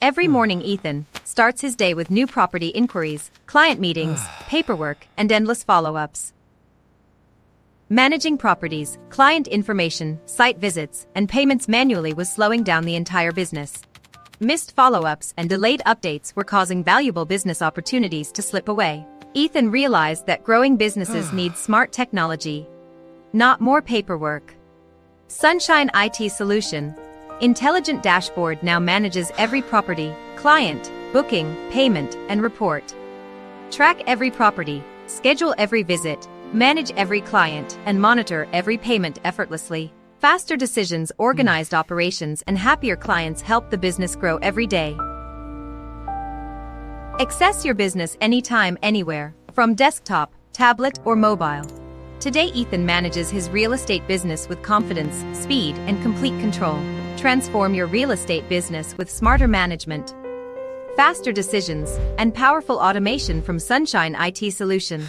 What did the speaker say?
Every morning Ethan starts his day with new property inquiries, client meetings, paperwork, and endless follow-ups. Managing properties, client information, site visits, and payments manually was slowing down the entire business. Missed follow-ups and delayed updates were causing valuable business opportunities to slip away. Ethan realized that growing businesses need smart technology, not more paperwork. Sunshine IT Solution Intelligent Dashboard now manages every property, client, booking, payment, and report. Track every property, schedule every visit, manage every client, and monitor every payment effortlessly. Faster decisions, organized operations, and happier clients help the business grow every day. Access your business anytime, anywhere, from desktop, tablet, or mobile. Today, Ethan manages his real estate business with confidence, speed, and complete control. Transform your real estate business with smarter management, faster decisions, and powerful automation from Sunshine IT Solution.